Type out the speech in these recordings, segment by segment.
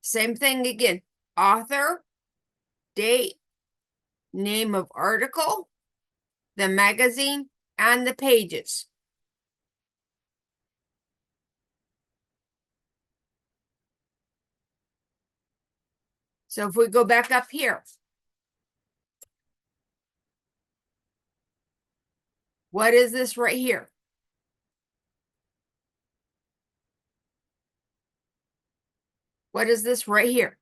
Same thing again. Author, date, name of article, the magazine, and the pages. So if we go back up here, what is this right here? What is this right here?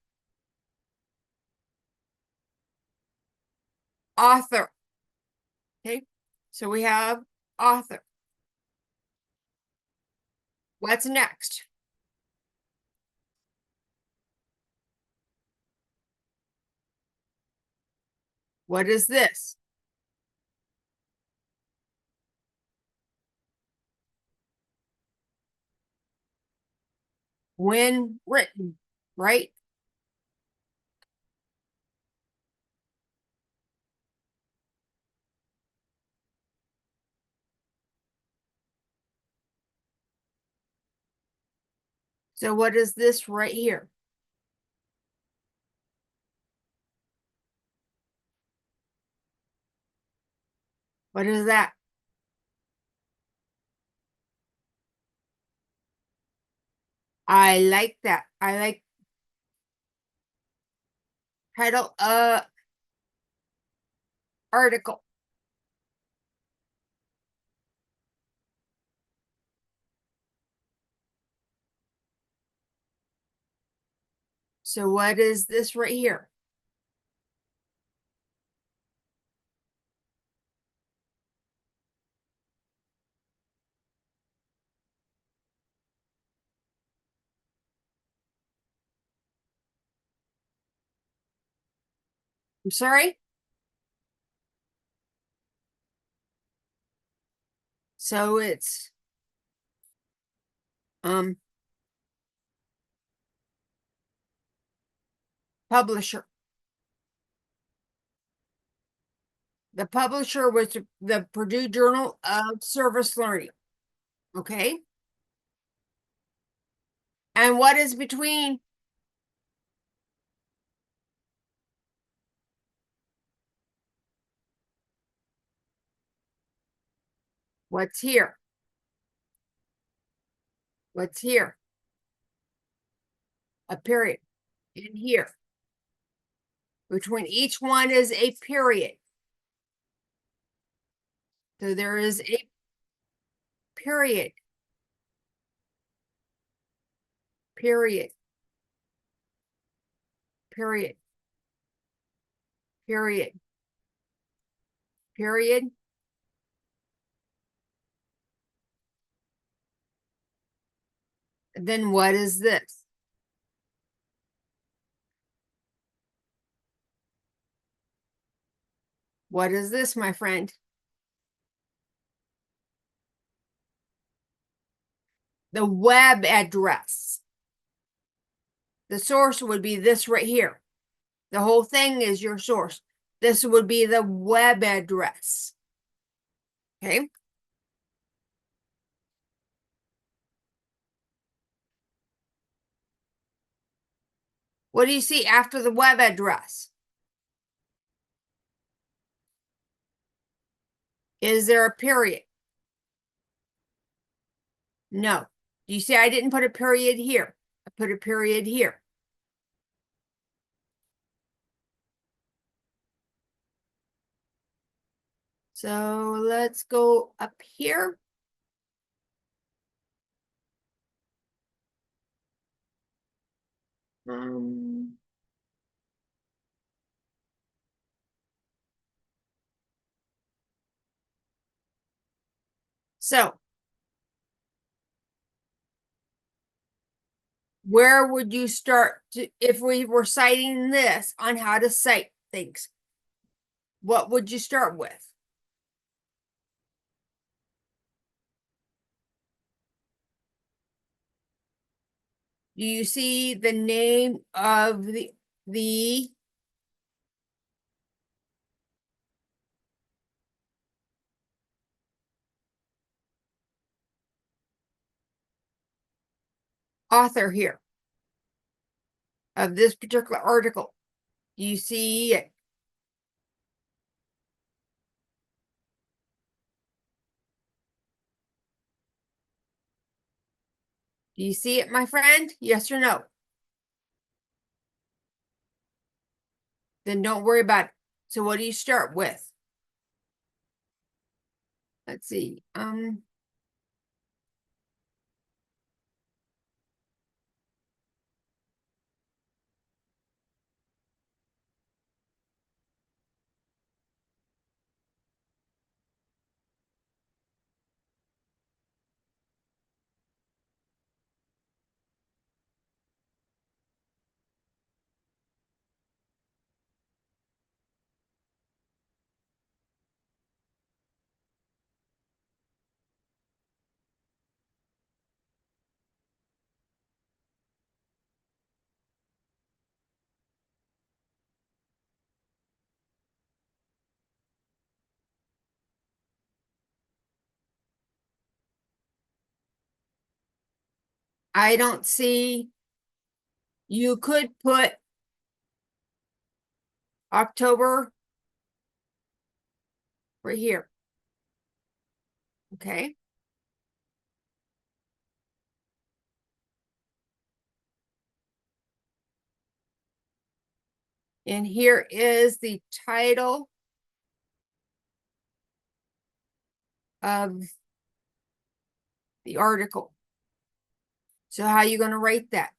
Author. Okay, so we have author. What's next? What is this? When written, right? So what is this right here? What is that? I like that. I like title article. So what is this right here? I'm sorry. So it's publisher. The publisher was the Purdue Journal of Service Learning. Okay. And what is between? What's here? What's here? A period. In here. Between each one is a period. So there is a period. Period. Period. Period. Period. Then what is this? What is this, my friend? The web address. The source would be this right here. The whole thing is your source. This would be the web address. Okay. What do you see after the web address? Is there a period? No. Do you see I didn't put a period here? I put a period here. So let's go up here. So where would you start if we were citing this on how to cite things? What would you start with? Do you see the name of the author here? of this particular article. Do you see it? Do you see it, my friend? Yes or no? Then don't worry about it. So what do you start with? Let's see. I don't see, you could put October right here. Okay. And here is the title of the article. So how are you going to rate that?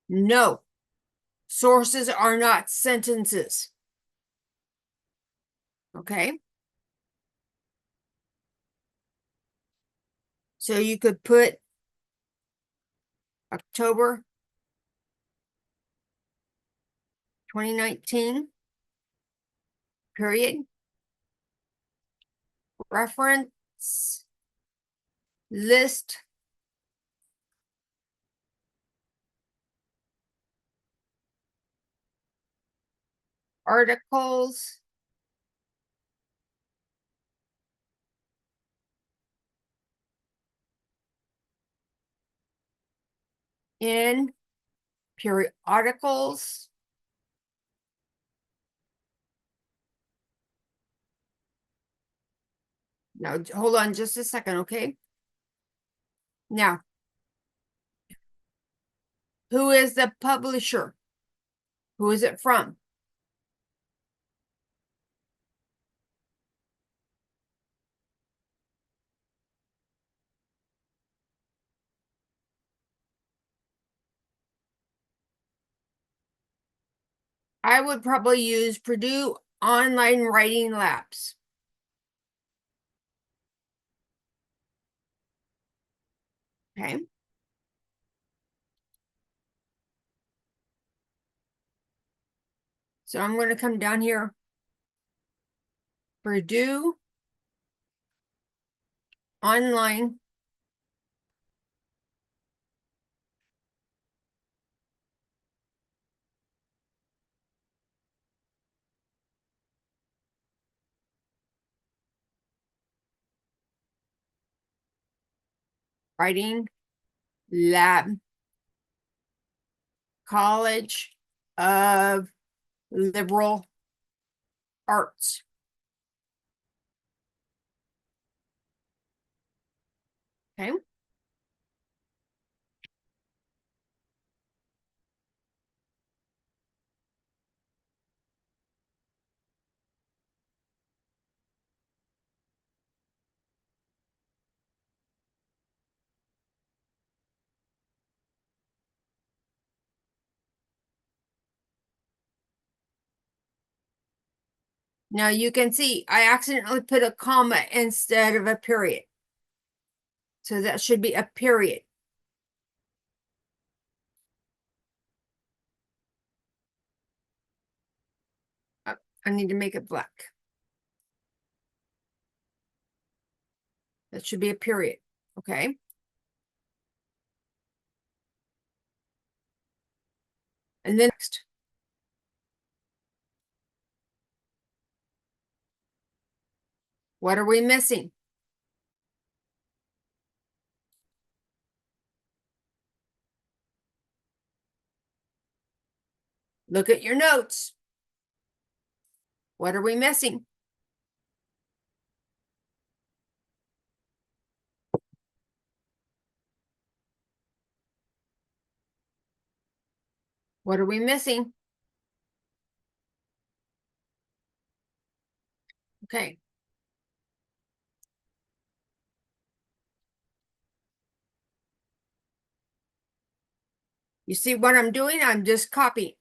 No, sources are not sentences. Okay. So you could put October 2019, period. Reference list articles in periodicals. Now, hold on just a second, okay? Now, who is the publisher? Who is it from? I would probably use Purdue Online Writing Labs. Okay. So I'm going to come down here. Purdue Online Writing Lab, College of Liberal Arts. Okay. Now you can see I accidentally put a comma instead of a period. So that should be a period. I need to make it black. That should be a period. Okay. And then next. What are we missing? Look at your notes. What are we missing? What are we missing? Okay. You see what I'm doing? I'm just copying.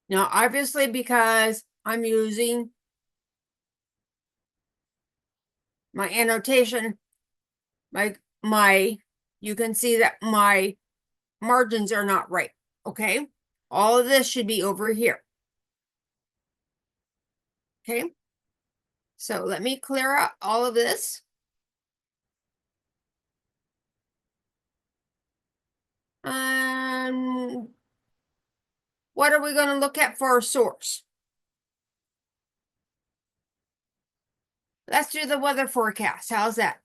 Now, obviously, because I'm using my annotation, you can see that my margins are not right, okay? All of this should be over here, okay? So let me clear out all of this. What are we going to look at for a source? Let's do the weather forecast. How's that?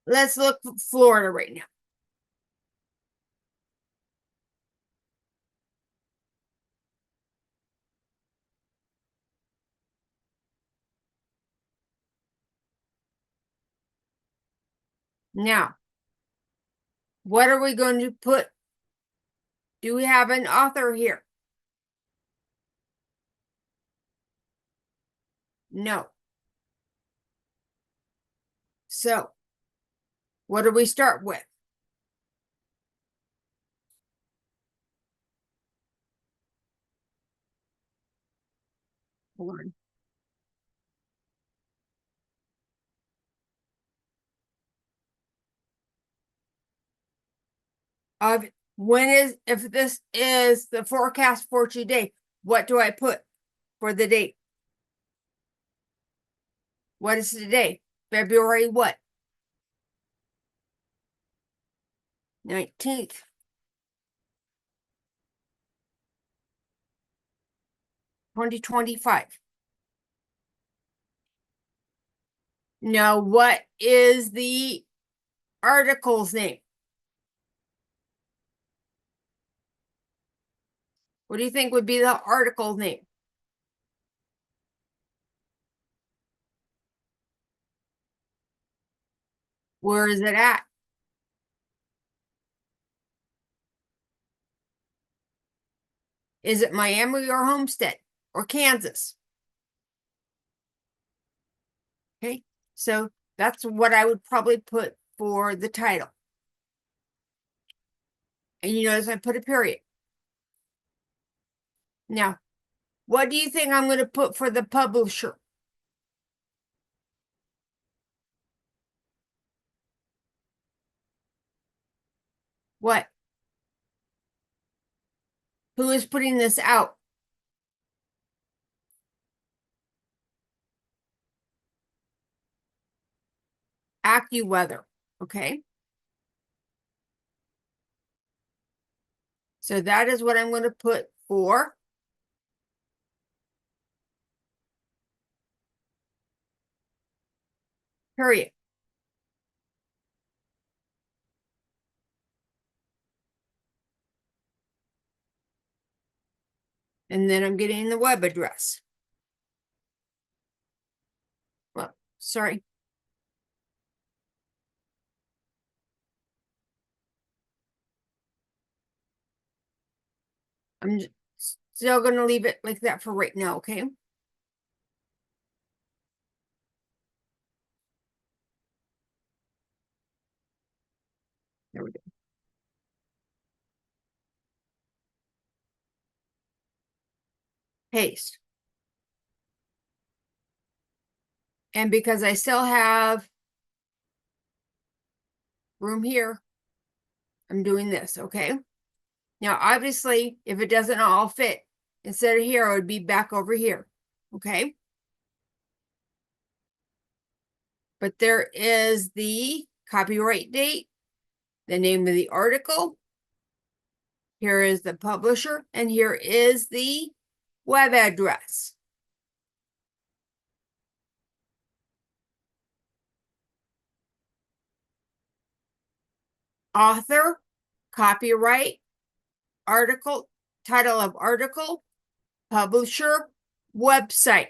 Let's look at Florida right now. Now, what are we going to put? Do we have an author here? No. So, what do we start with? Hold on. If this is the forecast for today, what do I put for the date? What is today? February what? 19th. 2025. Now, what is the article's name? What do you think would be the article's name? Where is it at? Is it Miami or Homestead or Kansas? Okay, so that's what I would probably put for the title. And you notice I put a period. Now, what do you think I'm going to put for the publisher? What? Who is putting this out? AccuWeather. Okay. So that is what I'm going to put for period. And then I'm getting the web address. Well, sorry. I'm still going to leave it like that for right now, okay? paste. And because I still have room here, I'm doing this, okay? Now, obviously, if it doesn't all fit, instead of here, it would be back over here, okay? But there is the copyright date, the name of the article, here is the publisher, and here is the web address. Author, copyright, article, title of article, publisher, website.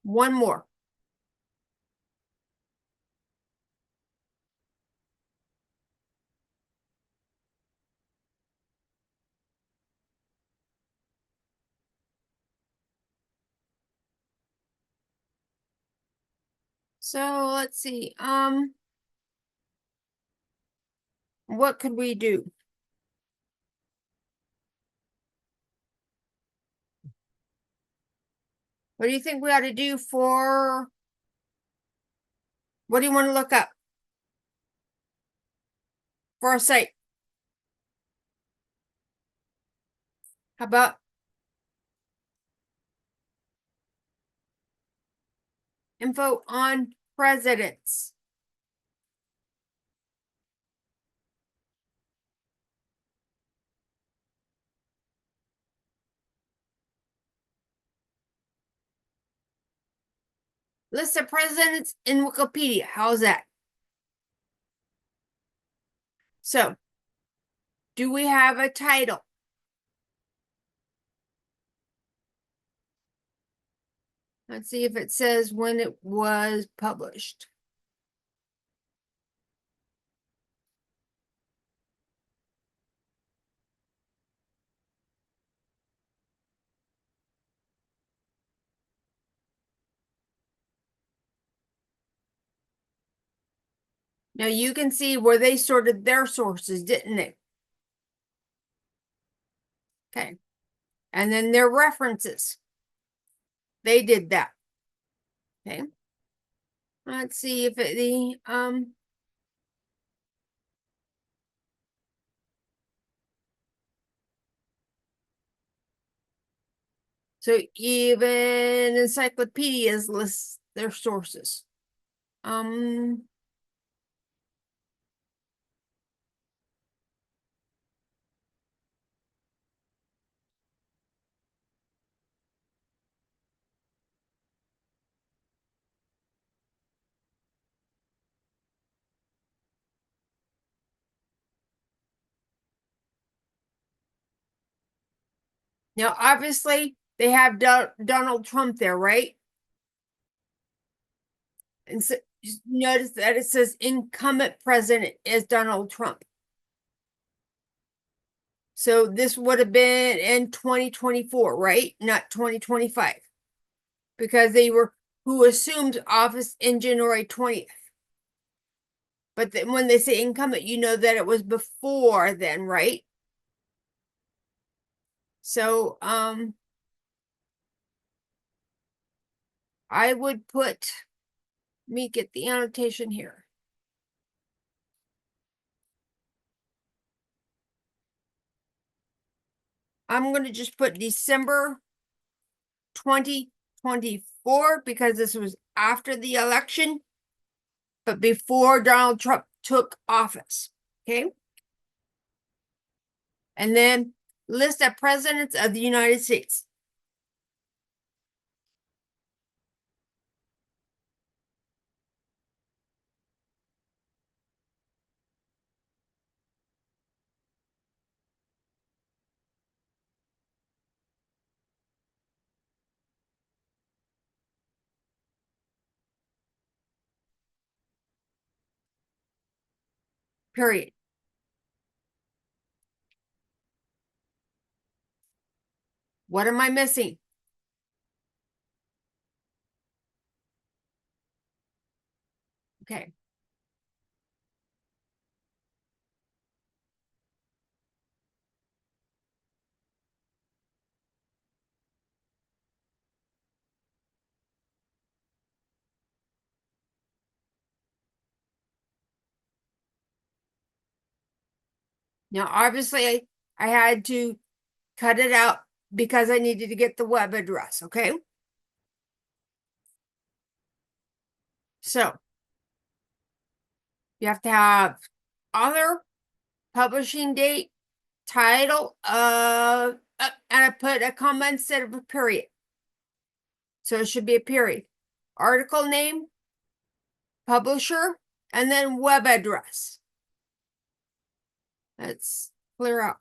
One more. So let's see. What could we do? What do you think we ought to do for, what do you want to look up for our site? How about info on presidents? List of presidents in Wikipedia. How's that? So, do we have a title? Let's see if it says when it was published. Now you can see where they sorted their sources, didn't they? Okay. And then their references. They did that. Okay. Let's see if it, so even encyclopedias list their sources. Now, obviously, they have Donald Trump there, right? And so notice that it says incumbent president is Donald Trump. So this would have been in 2024, right? Not 2025. Because they were who assumed office in January 20th. But then when they say incumbent, you know that it was before then, right? So I would put, let me get the annotation here. I'm going to just put December 2024 because this was after the election, but before Donald Trump took office. Okay. And then list of presidents of the United States. Period. What am I missing? Okay. Now, obviously, I had to cut it out because I needed to get the web address, okay? So you have to have author, publishing date, title, and I put a comma instead of a period. So it should be a period. Article name, publisher, and then web address. Let's clear out.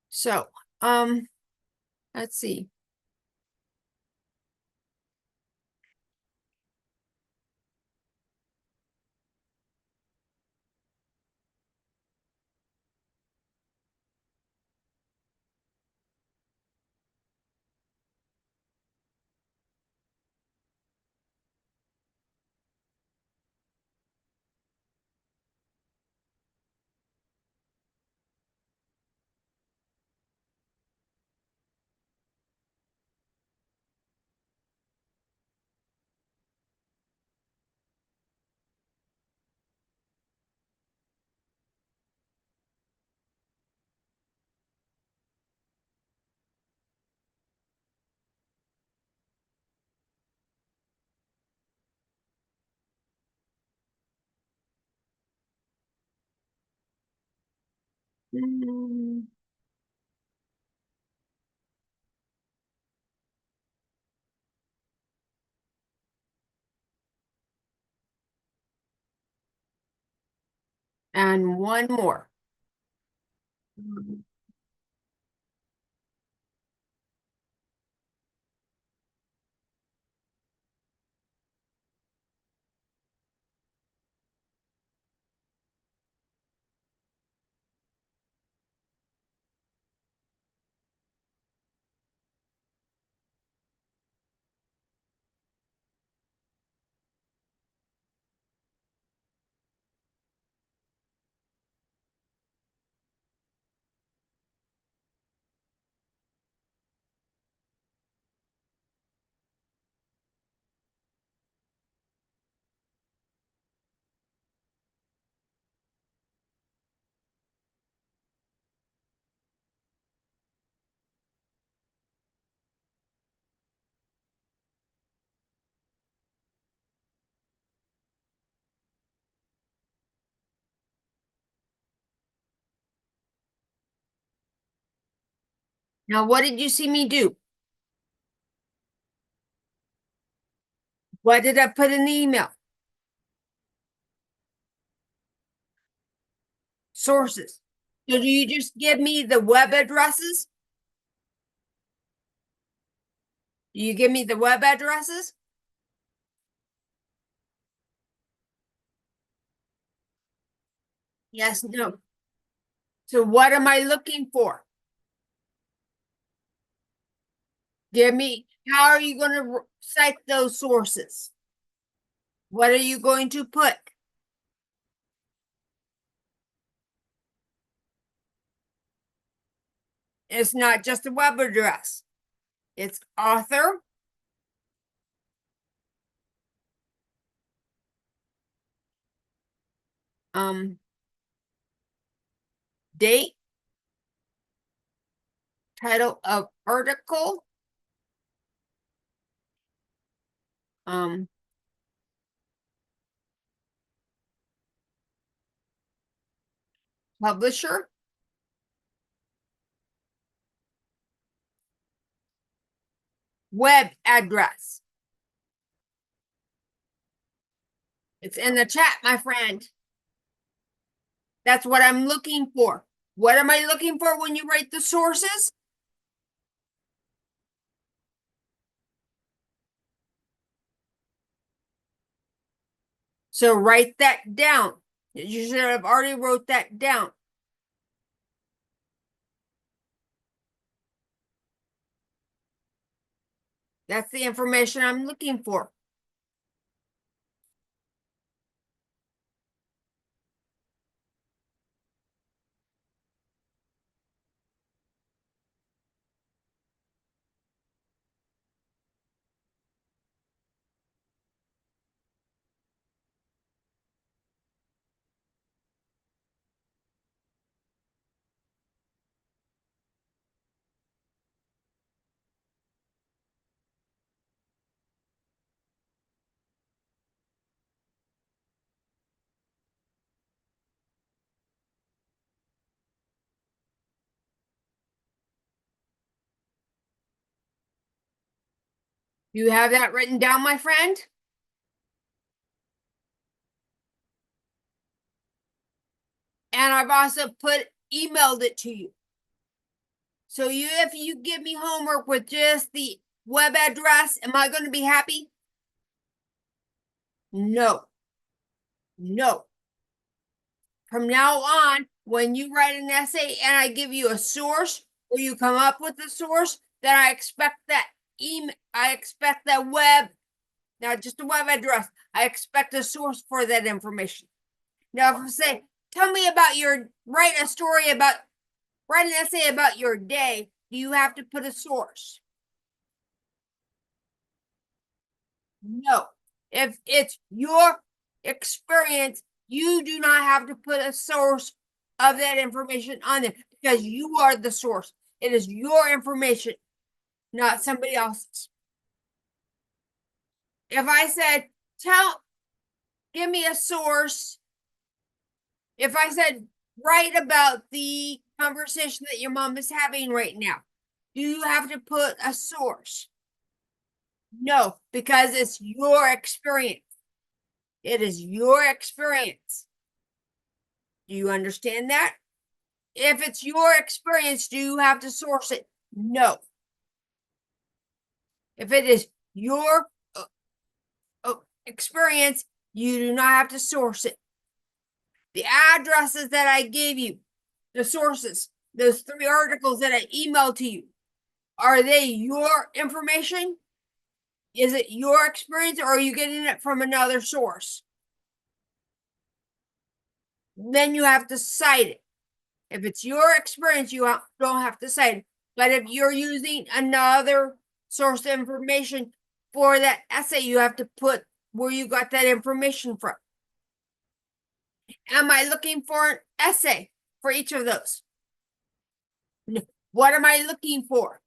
So, let's see. Mm, And one more. Now, what did you see me do? What did I put in the email? Sources. So do you just give me the web addresses? Do you give me the web addresses? Yes, no. So what am I looking for? Give me, how are you going to cite those sources? What are you going to put? It's not just a web address. It's author, um, date, title of article, um, publisher, web address. It's in the chat, my friend. That's what I'm looking for. What am I looking for when you write the sources? So write that down. You should have already wrote that down. That's the information I'm looking for. You have that written down, my friend? And I've also emailed it to you. So if you give me homework with just the web address, am I going to be happy? No. No. From now on, when you write an essay and I give you a source or you come up with a source, then I expect that web, not just a web address. I expect a source for that information. Now, if I say, write an essay about your day, do you have to put a source? No. If it's your experience, you do not have to put a source of that information on it because you are the source. It is your information, not somebody else's. If I said, give me a source, if I said, write about the conversation that your mom is having right now, do you have to put a source? No, because it's your experience. It is your experience. Do you understand that? If it's your experience, do you have to source it? No. If it is your experience, you do not have to source it. The addresses that I gave you, the sources, those 3 articles that I emailed to you, are they your information? Is it your experience or are you getting it from another source? Then you have to cite it. If it's your experience, you don't have to cite it. But if you're using another source of information for that essay, you have to put where you got that information from. Am I looking for an essay for each of those? No. What am I looking for?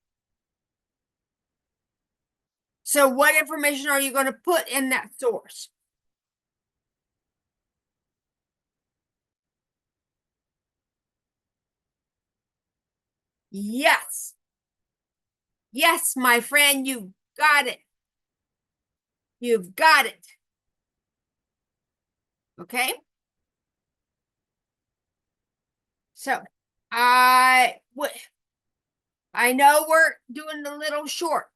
So what information are you going to put in that source? Yes. Yes, my friend, you got it. You've got it. Okay. So I know we're doing a little short,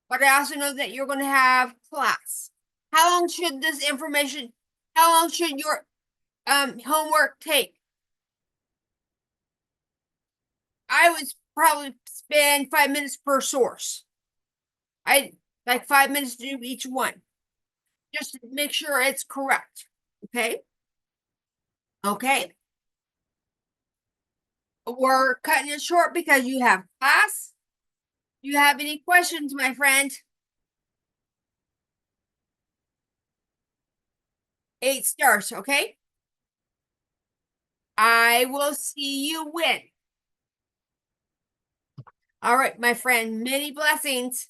but I also know that you're going to have class. How long should your homework take? I would probably spend 5 minutes per source. I like 5 minutes to do each one, just to make sure it's correct. Okay. Okay. We're cutting it short because you have class. Do you have any questions, my friend? 8 stars, okay? I will see you when. All right, my friend, many blessings.